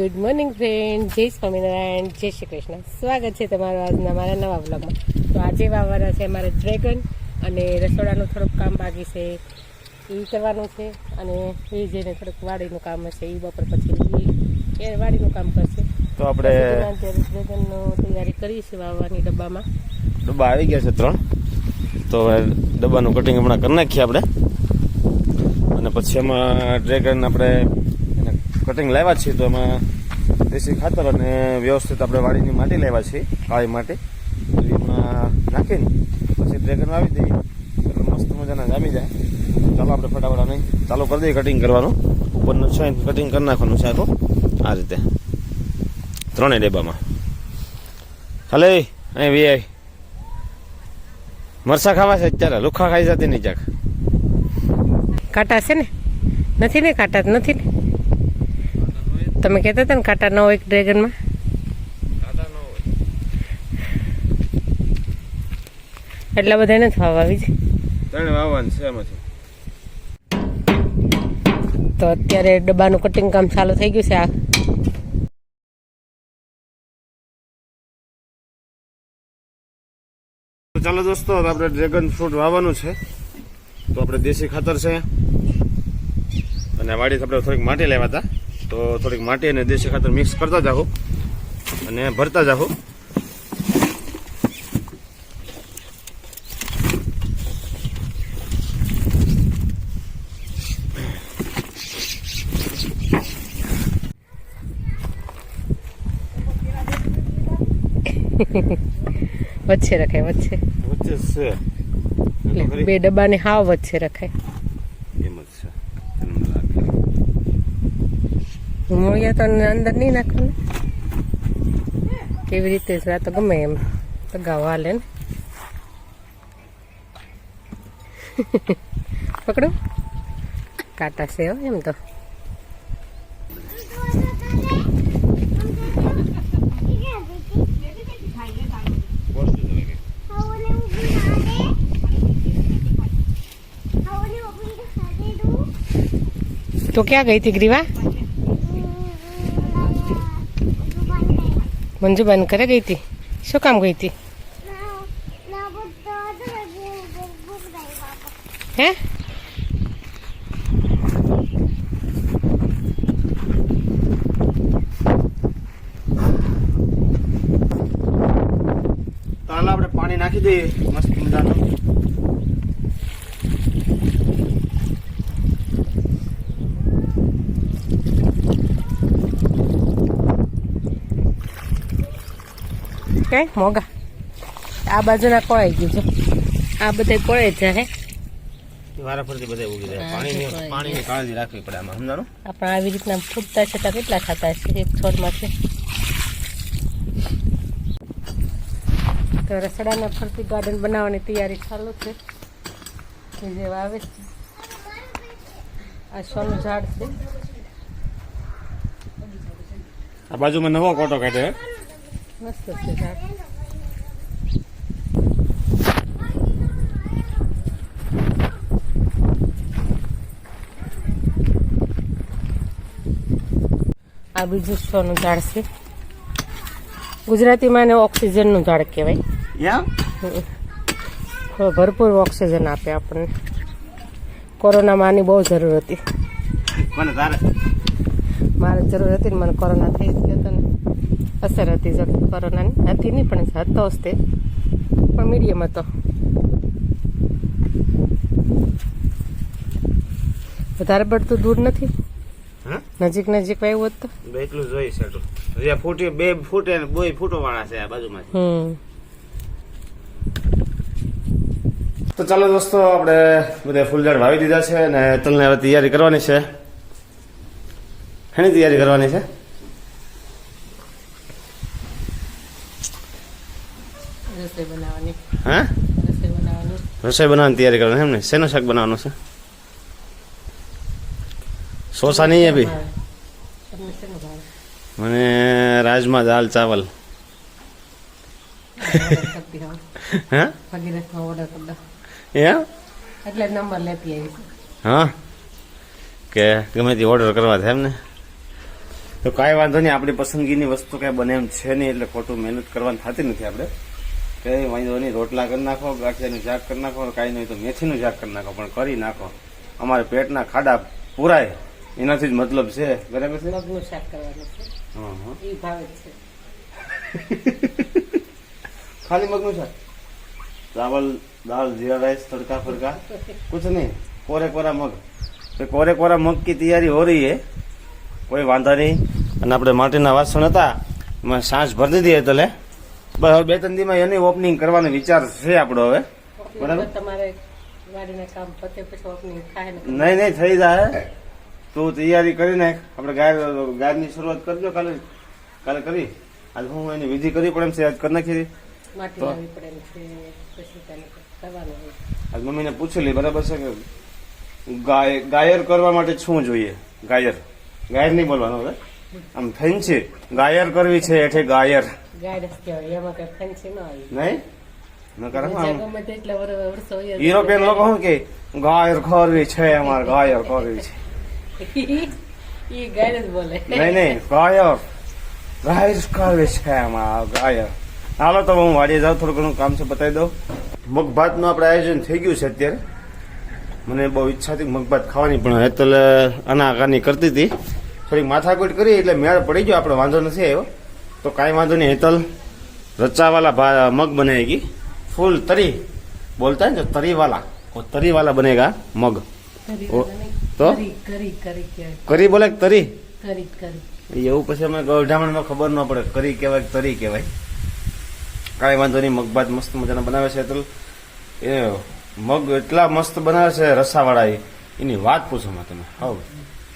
Good morning friend, જય સ્વામિનારાયણ, જય શ્રી કૃષ્ણ. સ્વાગત છે તમારું આજના મારા નવા વ્લોગમાં. તો આજે વાવવાના છે અમારે ડ્રેગન અને રસોડાનું થોડુંક કામ બાકી છે એ કરવાનું છે. અને એ જેને થોડુંક વાડીનું કામ હશે એ બપોર પછી એ વાડીનું કામ કરશે. તો આપણે ડ્રેગનનો તૈયારી કરીએ છીએ વાવવાની. ડબ્બા આવી ગયા છે 3. તો હવે ડબ્બાનું કટિંગ હમણાં કરી નાખીએ આપણે, અને પછી એમાં ડ્રેગન આપણે એને કટિંગ લાવ્યા છીએ. તો એમાં દેશી ખાતર અને વ્યવસ્થિત આપણે વાડીની માટી લાવ્યા છીએ, કાળી માટી. તો એમાં નાખીને પછી ડ્રેગન વાવી દઈએ એટલે મસ્ત મજાના જામી જાય. ચાલો આપણે ફટાફટ નહીં ચાલુ કરી દઈએ કટિંગ કરવાનું. ઉપરનું છે કટિંગ કરી નાખવાનું છે આખું આ રીતે 3 ડબ્બામાં. હાલે અહીં વી આવી મરસા ખાવા છે અત્યારે, લુખા ખાઈ જતી નહીં ચાક. કાંટા છે ને? નથી ને કાંટા? નથી ને? તમે કહેતા હતા ને કાંટા ન હોય ડ્રેગનમાં? એટલા બધા નથી વાવવા છે. 3 વાવવાનું છે એમાંથી. તો અત્યારે ડબ્બાનું કટિંગ કામ ચાલુ થઈ ગયું છે. ચાલો દોસ્તો, આપણે ડ્રેગન ફ્રૂટ વાવવાનું છે. તો આપણે દેશી ખાતર છે અને વાડી આપણે થોડીક માટી લેવા હતા. તો થોડીક માટી અને દેશી ખાતર મિક્સ કરતા જાઓ અને ભરતા જાઓ. વચ્ચે રખાય, વચ્ચે વચ્ચે છે. 2 ડબ્બાને હાવ વચ્ચે રખાય. એમ જ છે. મૂળિયા તો અંદર નહીં નાખવાનું. કેવી રીતે આ તો ગમે એમ લગાવવા હાલે ને. પકડો, કાંટા છે એમ તો. તો ક્યાં ગઈ હતી ગ્રીવા? મંજુબાન ઘરે ગઈ હતી. શું કામ ગઈ હતી? હે? ચાલો આપણે પાણી નાખી દઈએ મસ્ત મજાનું. કઈ મોગા આ બાજુના કોળાઈ ગયું છે. આ બધા કોળાઈ જાય વારા ફરતી બધા ઉગી જાય. પાણીની કાળજી રાખવી પડે આમાં, સમજાણું? આપણે આવી રીતના ફૂટતા છે તો કેટલા થતા છે એક છોડમાંથી? તો રસોડાના ફરતી ગાર્ડન બનાવવાની તૈયારી ચાલુ છે. જે વાવે છે આ સોનું ઝાડ છે. આ બાજુમાં નવો કોટો કાઢે. મસ્ત છે ઝાડ. આ બીજું સોનું ઝાડ છે. ગુજરાતીમાં એને ઓક્સિજનનું ઝાડ કહેવાય. ભરપૂર ઓક્સિજન આપે આપણને. કોરોનામાં આની બહુ જરૂર હતી. મારે જરૂર હતી ને, મને કોરોના થઈ ગયો હતો ને. અસર હતી જલ્દી કોરોનાની. હતી નહીં પણ હતો જ તે, પણ મીડિયમ હતો. વધારે પડતું દૂર નથી, નજીક નજીક આવ્યું હતું તો એટલું જોઈ શકું. 2 ફૂટ અને 2 ફૂટો વાળા છે આ બાજુમાં. તો ચાલો દોસ્તો, આપણે બધા ફૂલઝાડ વાવી દીધા છે અને તલને હવે તૈયારી કરવાની છે. એની તૈયારી કરવાની છે. રસોઈ બનાવવાની. હા, રસોઈ બનાવવાની તૈયારી કરવાની એમ ને? શેનું શાક બનાવવાનું છે? સોસા નહીં બી. મને રાજમા દાલ ચાવલ. હા, એટલે નંબર લેતી આવી. હા, કે ગમે તે ઓર્ડર કરવા થાય એમ ને? તો કાંઈ વાંધો નહીં, આપણી પસંદગીની વસ્તુ કાંઈ બને એમ છે નહીં, એટલે ખોટું મહેનત કરવાની થતી નથી આપણે. કંઈ વાંધો નહીં, રોટલા કરી નાખો, ગાંઠિયાનું શાક કરી નાખો, કાંઈ નહીં તો મેથીનું શાક કરી નાખો, પણ કરી નાખો. અમારે પેટના ખાડા પૂરાય એનાથી જ મતલબ છે. બરાબર છે. મગનું શાક કરવાનું છે. હા એ ભાવે છે. खाली मग નું શાક, चावल दाल जीरा राइस तड़का फड़का कुछ नहीं, कोरे कोरा मग. तो कोरे कोरा मग की तैयारी हो रही है, કોઈ વાંધા નહીં. અને આપણે માટીના વાસણ હતા એમાં સાંજ ભરી દીધી એટલે બસ હવે 2-3 દિવસમાં એની ઓપનિંગ કરવાનો વિચાર છે આપણો હવે. બરાબર. તમારે વાડીના કામ પતે પછી ઓપનિંગ થાય ને? નહીં નહીં થઈ જાય, તું તૈયારી કરી નાખ. આપણે ગાયની શરૂઆત કરજો કાલે કરી. આજ હું એની વિધિ કરવી પડે એમ છે, આજ કરી નાખી. માટી લાવવી પડે એમ છે, પછી તેને કરવાનું હોય. આજ મમ્મીને પૂછેલી, બરાબર છે કે ગાયર કરવા માટે શું જોઈએ? ગાયર નહીં બોલવાનું હવે, આમ ફેન્સી ગાયર કરવી છે એટલે ગાયર ગાયડન્સ કહેવાય, એમાં કઈ ફેન્સી ન આવી. નહીં ન કરે. ગમે તેટલા વર્ષો હોય યુરોપિયન લોકો શું કે ગાયર કરવી છે, અમારે ગાયર કરવી છે. એ ગાયડન્સ બોલે. નહીં ગાયર કરવી છે અમારે ગાયર. હાલો તો હું વાડીએ જાઉં, થોડું ઘણું કામ છે બતાવી દઉં. મગભાતનું આપણે આયોજન થઈ ગયું છે અત્યારે. મને બહુ ઈચ્છા હતી મગભાત ખાવાની, પણ એટલે આનાકાની કરતી હતી, થોડીક માથાકૂટ કરી એટલે મેળ પડી ગયો આપણે, વાંધો નથી આવ્યો. તો કાંઈ વાંધો નહીં. હેતલ રચાવાલા મગ બનેગી, ફૂલ તરી બોલતા ને, તરીવાલા તરીવાલા બનેગા મગ. તો કરી બોલે કે તરી એવું, પછી અમે ગઢામણમાં ખબર ન પડે કરી કહેવાય કે તરી કહેવાય. કાંઈ વાંધો નહીં. મગભાત મસ્ત મજાના બનાવે છે હેતલ. એ મગ એટલા મસ્ત બનાવે છે રસાવાળા, એની વાત પૂછો માં તમે. હવે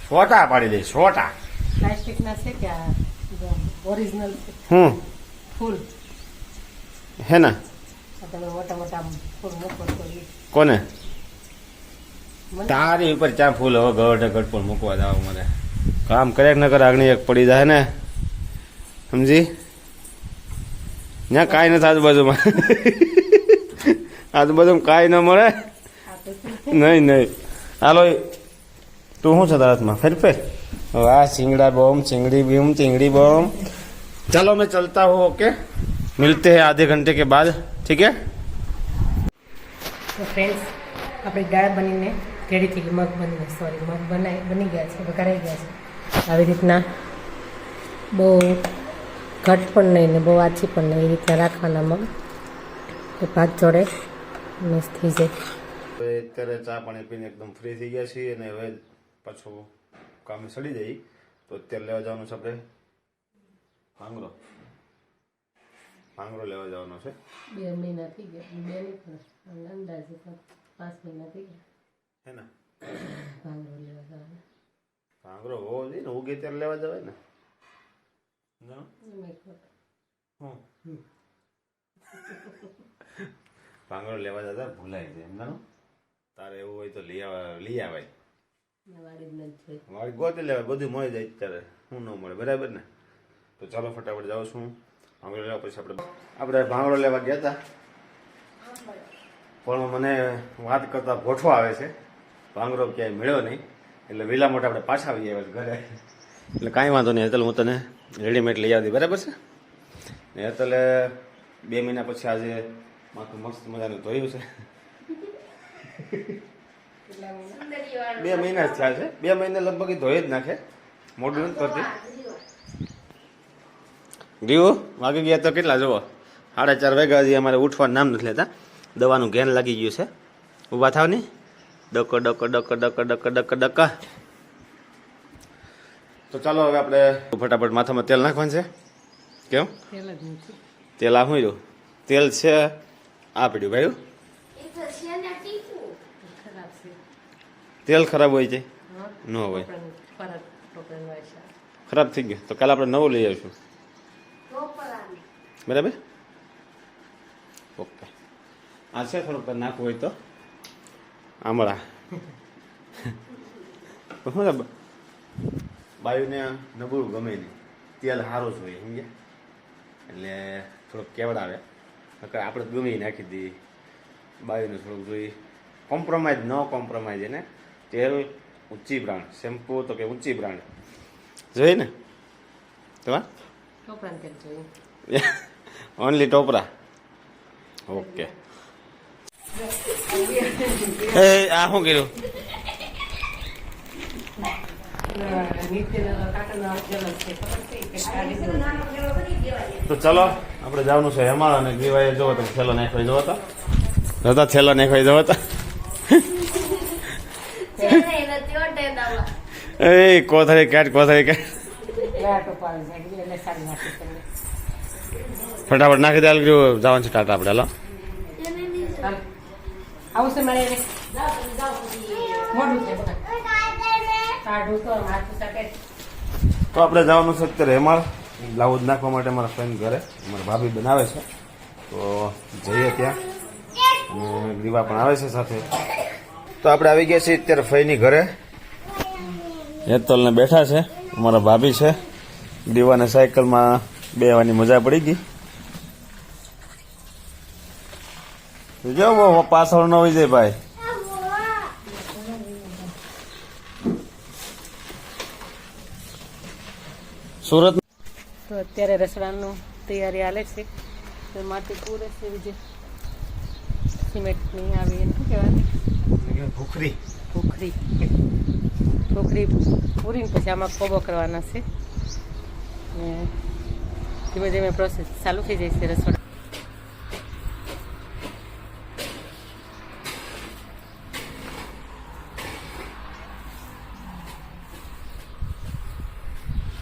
છોટા પાડી દે, છોટા. પ્લાસ્ટિક ના છે કે ઓરિજિનલ ફૂલ હે ના? તમે મોટા મોટા ફૂલ મૂકો તો કોને? તારી ઉપર ચા ફૂલ હવે ગઢ પણ મૂકવા જાવ. મને કામ કરે ન કરે આગળ એક પડી જાય ને, સમજી? ત્યાં કાંઈ નથી આજુબાજુમાં. આજુબાજુમાં કાંઈ ન મળે. નહીં. હાલો, તું શું છે તારા હાથમાં? ફેર વાહ, सिंगड़ा बम, चिंगड़ी बम. चलो मैं चलता हूँ. ओके, मिलते हैं आधे घंटे के बाद. ठीक है. તો ફ્રેન્ડ્સ, આપણી દાળ બનીને રેડી થઈ ગઈ. મગ બની ગયા છે, વઘારાઈ ગયા છે. આવી રીતના બહુ ઘટ પણ નહીં ને બહુ આછી પણ નહીં, એ રીતના રાખવાના મગ, એ ભાત જોડે મસ્ત થઈ જાય. અત્યારે ચા પાણી પીને એકદમ ફ્રી થઈ ગયા છીએ, અને હવે પાછું કામે સડી જઈ. તો અત્યારે લેવા જવાનું છે આપણે ભાંગરો લેવા જવાનો છે. 2 મહિના થઈ ગયા, 2 નહીં પણ અંદાજે 5 મહિના થઈ ગયા હે ને. ભાંગરો લેવા જવાના. ભાંગરો હોવો જોઈએ ને, ઉગે ત્યારે લેવા જવાય ને. ભાંગરો લેવા જતા ભૂલાય છે એમ. તારે એવું હોય તો લઈ આવાય. વાડી ગોતી લેવાય, બધું મળી જાય. અત્યારે શું ન મળે, બરાબર ને? તો ચાલો ફટાફટ જાઉં છું ભાંગરો લેવા. પછી આપણે ભાંગરો લેવા ગયા હતા, પણ મને વાત કરતા ગોઠવો આવે છે. ભાંગરો ક્યાંય મળ્યો નહીં, એટલે વેલા મોટા આપણે પાછા આવી ગયા ઘરે. એટલે કાંઈ વાંધો નહીં, હેતલ હું તને રેડીમેડ લઈ આવતી, બરાબર છે ને? હેતલ 2 મહિના પછી આજે માથું મસ્ત મજાનું ધોયું છે. 2 મહિના જ થયા છે. 2 મહિને લગભગ ધોઈ જ નાખે, મોઢું નથી કરતી. રીવું વાગી ગયા તો કેટલા જુઓ, 4:30 વાગ્યા. હજી અમારે ઉઠવાનું નામ નથી લેતા. દવાનું ઘેન લાગી ગયું છે. ઊભા થાવ ને, ડક. તો ચાલો હવે આપણે ફટાફટ માથામાં તેલ નાખવાનું છે. કેમ? તેલ આ શું રહ્યું? તેલ છે આ પડ્યું ભાઈ. તેલ ખરાબ હોય છે? ન હોય. ખરાબ થઈ ગયું તો કાલે આપણે નવું લઈ આવીશું, બરાબર? ઓકે. આ છે થોડુંક નાખવું હોય તો આમળા. શું છે બાયુને નબળું ગમે નહીં, તેલ સારું જ હોય, સમજ્યા? એટલે થોડુંક કેવડાવે. આપણે ગમે નાખી દઈએ. બાયુને થોડુંક જોઈએ કોમ્પ્રોમાઇઝ, ન કોમ્પ્રોમાઇઝ. એને તેલ ઊંચી બ્રાન્ડ, શેમ્પુ તો કે ઊંચી બ્રાન્ડ જોઈએ ને. તેમાં ટોપરાનું તેલ જોઈએ. ઓનલી ટોપરા. ઓકે. એ આ શું કર્યું? નીચેના કાકાના અજલ છે ખબર છે કે કાઢી દો. તો ચલો આપણે જવાનું છે હેમાળ અને ગ્રીવાએ જોવો તો થેલો નાખવા જવો તો થેલો નાખવા જવો તો એ કોથળી કાઢ ટોપા એટલે સારી નાખી તમને. ફટાફટ નાખી દે. જવાનું છે ટાટા આપણે. હાલો આવું છે મારે મોડું છે કાઢું તો માથું શકે. તો આપણે જવાનું છે અત્યારે હેમાળ બ્લાઉઝ નાખવા માટે અમારા ફ્રેન્ડ ઘરે અમારા ભાભી બનાવે છે તો જઈએ ત્યાં અને દીવા પણ આવે છે સાથે. તો આપણે આવી ગયા છીએ અત્યારે ફઈની ઘરે. હેતલને બેઠા છે અમારા ભાભી છે. દીવાને સાયકલમાં બેવાની મજા પડી ગઈ. જો પાછળ ન હોય જાય ભાઈ. સુરત તો અત્યારે રસોડાનું તૈયારી હાલે છે. તો માટી પૂરે છે બીજે સિમેન્ટની આવી એને શું કહેવાય ભૂખરી ઠોકરી પૂરીને પછી આમાં કોબો કરવાના છે ને ધીમે ધીમે પ્રોસેસ ચાલુ થઈ જાય છે રસોડા.